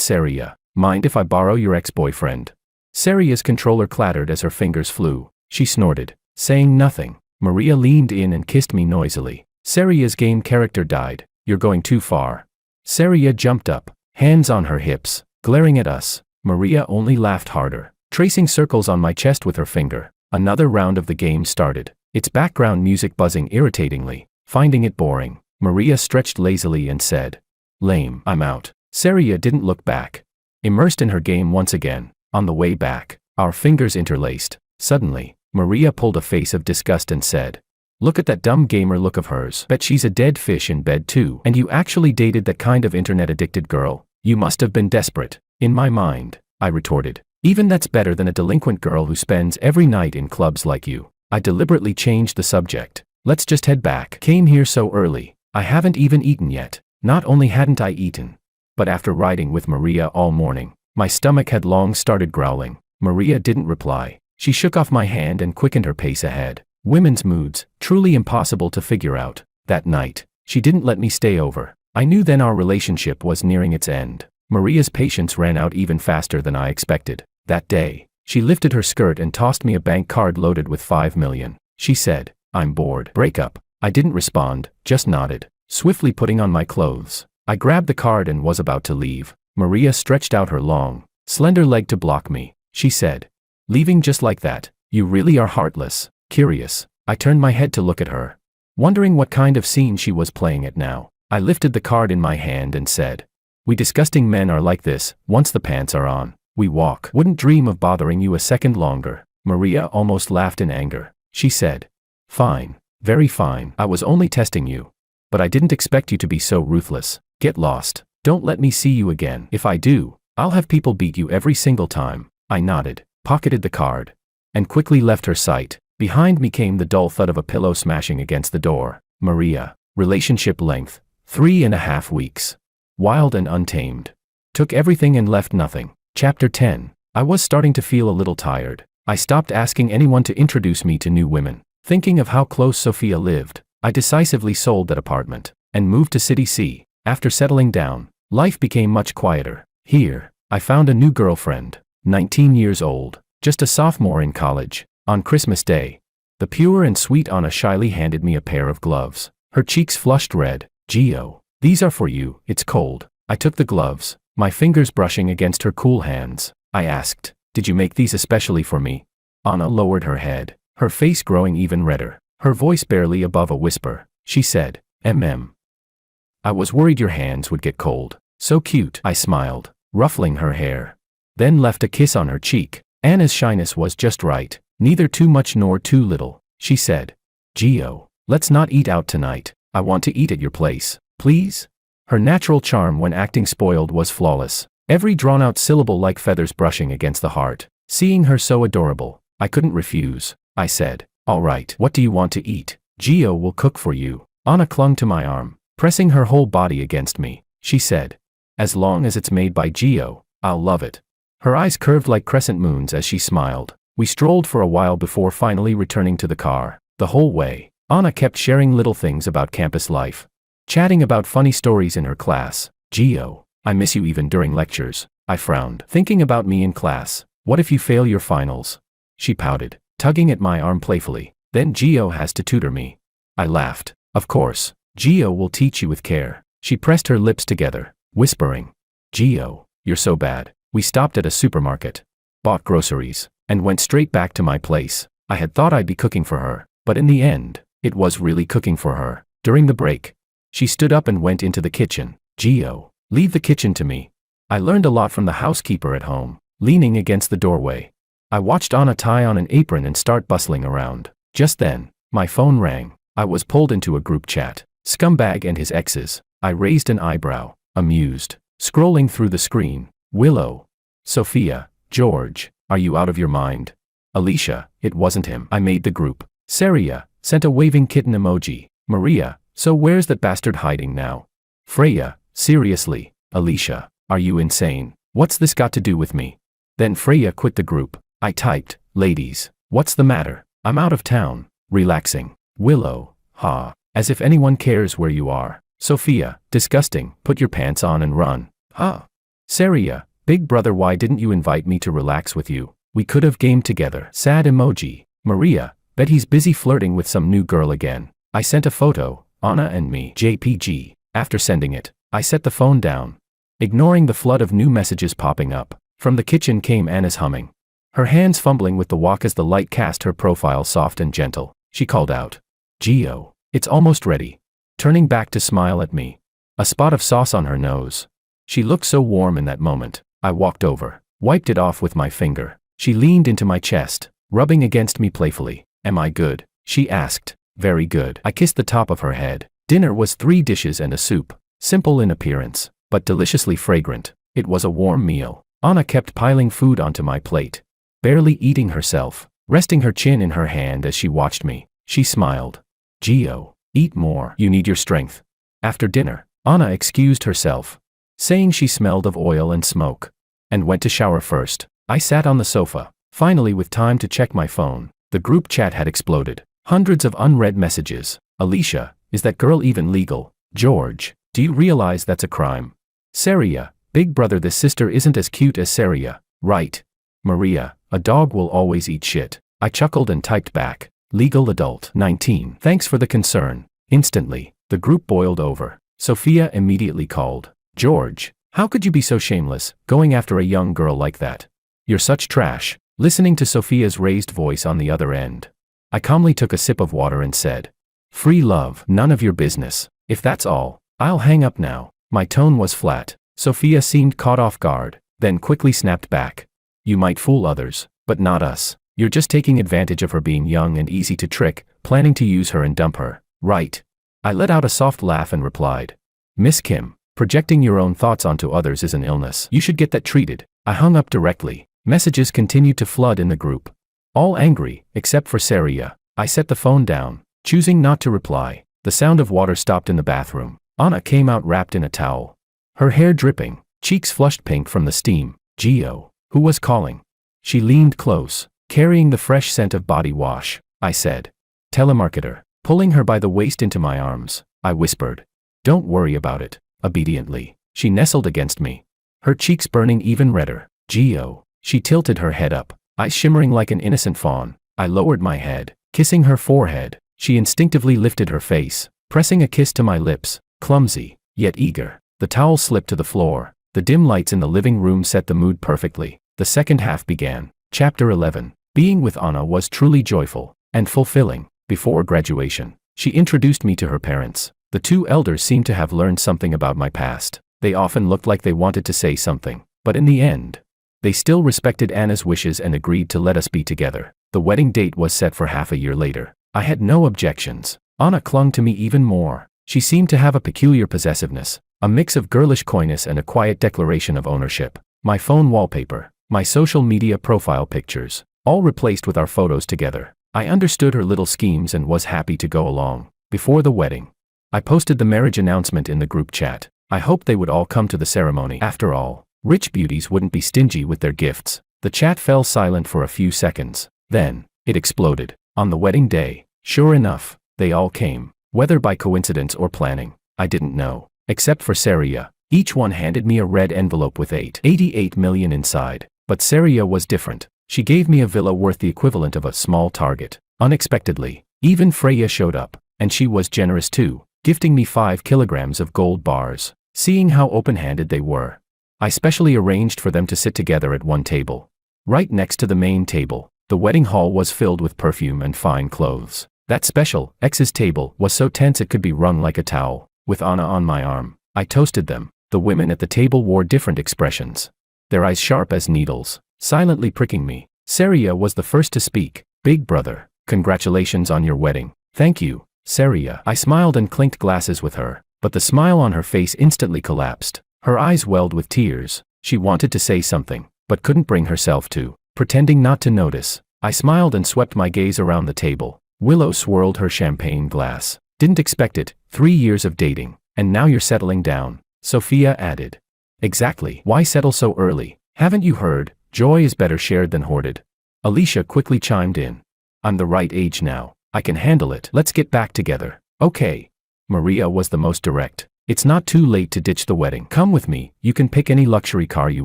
Saria. Mind if I borrow your ex-boyfriend? Saria's controller clattered as her fingers flew. She snorted, saying nothing. Maria leaned in and kissed me noisily. Saria's game character died. You're going too far. Saria jumped up, hands on her hips, glaring at us. Maria only laughed harder, tracing circles on my chest with her finger. Another round of the game started, its background music buzzing irritatingly. Finding it boring, Maria stretched lazily and said, lame, I'm out. Saria didn't look back, immersed in her game once again. On the way back, our fingers interlaced. Suddenly, Maria pulled a face of disgust and said, look at that dumb gamer look of hers. Bet she's a dead fish in bed too. And you actually dated that kind of internet-addicted girl? You must have been desperate. In my mind, I retorted, even that's better than a delinquent girl who spends every night in clubs like you. I deliberately changed the subject. Let's just head back. Came here so early. I haven't even eaten yet. Not only hadn't I eaten, but after riding with Maria all morning, my stomach had long started growling. Maria didn't reply. She shook off my hand and quickened her pace ahead. Women's moods, truly impossible to figure out. That night, she didn't let me stay over. I knew then our relationship was nearing its end. Maria's patience ran out even faster than I expected. That day, she lifted her skirt and tossed me a bank card loaded with 5 million. She said, I'm bored. Break up. I didn't respond, just nodded, swiftly putting on my clothes. I grabbed the card and was about to leave. Maria stretched out her long, slender leg to block me. She said, leaving just like that? You really are heartless. Curious, I turned my head to look at her, wondering what kind of scene she was playing at now. I lifted the card in my hand and said, we disgusting men are like this. Once the pants are on, We walk. Wouldn't dream of bothering you a second longer. Maria almost laughed in anger. She said, fine. Very fine. I was only testing you. But I didn't expect you to be so ruthless. Get lost. Don't let me see you again. If I do, I'll have people beat you every single time. I nodded, pocketed the card, and quickly left her sight. Behind me came the dull thud of a pillow smashing against the door. Maria. Relationship length. 3.5 weeks. Wild and untamed. Took everything and left nothing. Chapter 10. I was starting to feel a little tired. I stopped asking anyone to introduce me to new women. Thinking of how close Sophia lived, I decisively sold that apartment and moved to City C. After settling down, life became much quieter. Here, I found a new girlfriend, 19 years old, just a sophomore in college. On Christmas Day, the pure and sweet Anna shyly handed me a pair of gloves. Her cheeks flushed red. Gio, these are for you, it's cold. I took the gloves, my fingers brushing against her cool hands. I asked, did you make these especially for me? Anna lowered her head, her face growing even redder, her voice barely above a whisper. She said, I was worried your hands would get cold. So cute, I smiled, ruffling her hair. Then left a kiss on her cheek. Anna's shyness was just right, neither too much nor too little. She said, Gio, let's not eat out tonight. I want to eat at your place, please? Her natural charm when acting spoiled was flawless, every drawn-out syllable like feathers brushing against the heart. Seeing her so adorable, I couldn't refuse. I said, all right, what do you want to eat? Gio will cook for you. Anna clung to my arm, pressing her whole body against me. She said, as long as it's made by Gio, I'll love it. Her eyes curved like crescent moons as she smiled. We strolled for a while before finally returning to the car. The whole way, Anna kept sharing little things about campus life, chatting about funny stories in her class. Gio, I miss you even during lectures. I frowned, thinking about me in class. What if you fail your finals? She pouted, tugging at my arm playfully. Then Gio has to tutor me. I laughed. Of course, Gio will teach you with care. She pressed her lips together, whispering, Gio, you're so bad. We stopped at a supermarket, bought groceries, and went straight back to my place. I had thought I'd be cooking for her, but in the end, it was really cooking for her. During the break, she stood up and went into the kitchen. Gio, leave the kitchen to me. I learned a lot from the housekeeper at home. Leaning against the doorway, I watched Anna tie on an apron and start bustling around. Just then, my phone rang. I was pulled into a group chat. Scumbag and his exes. I raised an eyebrow, amused, scrolling through the screen. Willow. Sophia. George. Are you out of your mind? Alicia. It wasn't him. I made the group. Saria. Sent a waving kitten emoji. Maria. So where's that bastard hiding now? Freya. Seriously. Alicia. Are you insane? What's this got to do with me? Then Freya quit the group. I typed, ladies, what's the matter? I'm out of town, relaxing. Willow, ha, as if anyone cares where you are. Sophia, disgusting, put your pants on and run. Ha. Saria, big brother, why didn't you invite me to relax with you? We could have gamed together. Sad emoji. Maria, bet he's busy flirting with some new girl again. I sent a photo, Anna and me, JPG. After sending it, I set the phone down, ignoring the flood of new messages popping up. From the kitchen came Anna's humming, her hands fumbling with the wok as the light cast her profile soft and gentle. She called out, Gio, it's almost ready. Turning back to smile at me, a spot of sauce on her nose. She looked so warm in that moment. I walked over, wiped it off with my finger. She leaned into my chest, rubbing against me playfully. Am I good? She asked. Very good. I kissed the top of her head. Dinner was 3 dishes and a soup, simple in appearance, but deliciously fragrant. It was a warm meal. Anna kept piling food onto my plate, barely eating herself, resting her chin in her hand as she watched me. She smiled. Gio, eat more. You need your strength. After dinner, Anna excused herself, saying she smelled of oil and smoke, and went to shower first. I sat on the sofa, finally with time to check my phone. The group chat had exploded. Hundreds of unread messages. Alicia, is that girl even legal? George, do you realize that's a crime? Saria, big brother, this sister isn't as cute as Saria, right? Maria, a dog will always eat shit. I chuckled and typed back, legal adult, 19. Thanks for the concern. Instantly, the group boiled over. Sophia immediately called, George, how could you be so shameless, going after a young girl like that? You're such trash. Listening to Sophia's raised voice on the other end, I calmly took a sip of water and said, free love, none of your business. If that's all, I'll hang up now. My tone was flat. Sophia seemed caught off guard, then quickly snapped back, You might fool others, but not us. You're just taking advantage of her being young and easy to trick, planning to use her and dump her, right? I let out a soft laugh and replied. Miss Kim, projecting your own thoughts onto others is an illness. You should get that treated. I hung up directly. Messages continued to flood in the group. All angry, except for Saria. I set the phone down, choosing not to reply. The sound of water stopped in the bathroom. Anna came out wrapped in a towel. Her hair dripping, cheeks flushed pink from the steam. Gio, who was calling? She leaned close, carrying the fresh scent of body wash. I said. Telemarketer. Pulling her by the waist into my arms, I whispered. Don't worry about it. Obediently, she nestled against me. Her cheeks burning even redder. Gio. She tilted her head up, eyes shimmering like an innocent fawn. I lowered my head, kissing her forehead. She instinctively lifted her face, pressing a kiss to my lips, clumsy, yet eager. The towel slipped to the floor. The dim lights in the living room set the mood perfectly. The second half began. Chapter 11. Being with Anna was truly joyful and fulfilling. Before graduation, she introduced me to her parents. The two elders seemed to have learned something about my past. They often looked like they wanted to say something, but in the end, they still respected Anna's wishes and agreed to let us be together. The wedding date was set for half a year later. I had no objections. Anna clung to me even more. She seemed to have a peculiar possessiveness, a mix of girlish coyness and a quiet declaration of ownership. My phone wallpaper, my social media profile pictures, all replaced with our photos together. I understood her little schemes and was happy to go along. Before the wedding, I posted the marriage announcement in the group chat. I hoped they would all come to the ceremony. After all, rich beauties wouldn't be stingy with their gifts. The chat fell silent for a few seconds. Then, it exploded. On the wedding day, sure enough, they all came. Whether by coincidence or planning, I didn't know. Except for Saria. Each one handed me a red envelope with 88 million inside. But Saria was different. She gave me a villa worth the equivalent of a small Target. Unexpectedly, even Freya showed up, and she was generous too, gifting me 5 kilograms of gold bars. Seeing how open-handed they were, I specially arranged for them to sit together at one table. Right next to the main table, the wedding hall was filled with perfume and fine clothes. That special X's table was so tense it could be wrung like a towel. With Anna on my arm, I toasted them. The women at the table wore different expressions, their eyes sharp as needles, silently pricking me. Saria was the first to speak. Big brother, congratulations on your wedding. Thank you, Saria. I smiled and clinked glasses with her, but the smile on her face instantly collapsed. Her eyes welled with tears. She wanted to say something, but couldn't bring herself to. Pretending not to notice, I smiled and swept my gaze around the table. Willow swirled her champagne glass. Didn't expect it. 3 years of dating, and now you're settling down, Sophia added. Exactly. Why settle so early? Haven't you heard? Joy is better shared than hoarded. Alicia quickly chimed in. I'm the right age now. I can handle it. Let's get back together. Okay. Maria was the most direct. It's not too late to ditch the wedding. Come with me. You can pick any luxury car you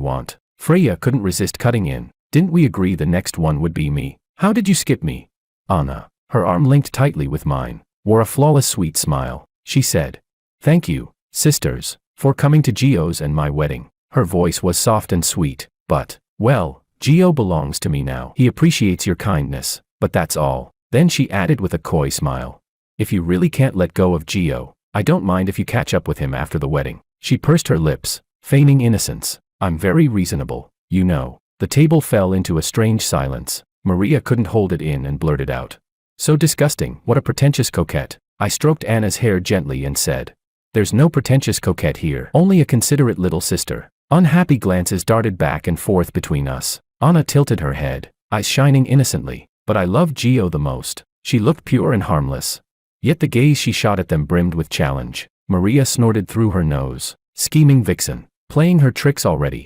want. Freya couldn't resist cutting in. Didn't we agree the next one would be me? How did you skip me? Anna, her arm linked tightly with mine, wore a flawless sweet smile. She said, thank you, sisters, for coming to Gio's and my wedding. Her voice was soft and sweet, but, well, Gio belongs to me now. He appreciates your kindness, but that's all. Then she added with a coy smile. If you really can't let go of Gio, I don't mind if you catch up with him after the wedding. She pursed her lips, feigning innocence. I'm very reasonable, you know. The table fell into a strange silence. Maria couldn't hold it in and blurted out. So disgusting, what a pretentious coquette. I stroked Anna's hair gently and said, there's no pretentious coquette here, only a considerate little sister. Unhappy glances darted back and forth between us. Anna tilted her head, eyes shining innocently. But I loved Gio the most. She looked pure and harmless. Yet the gaze she shot at them brimmed with challenge. Maria snorted through her nose. Scheming vixen. Playing her tricks already.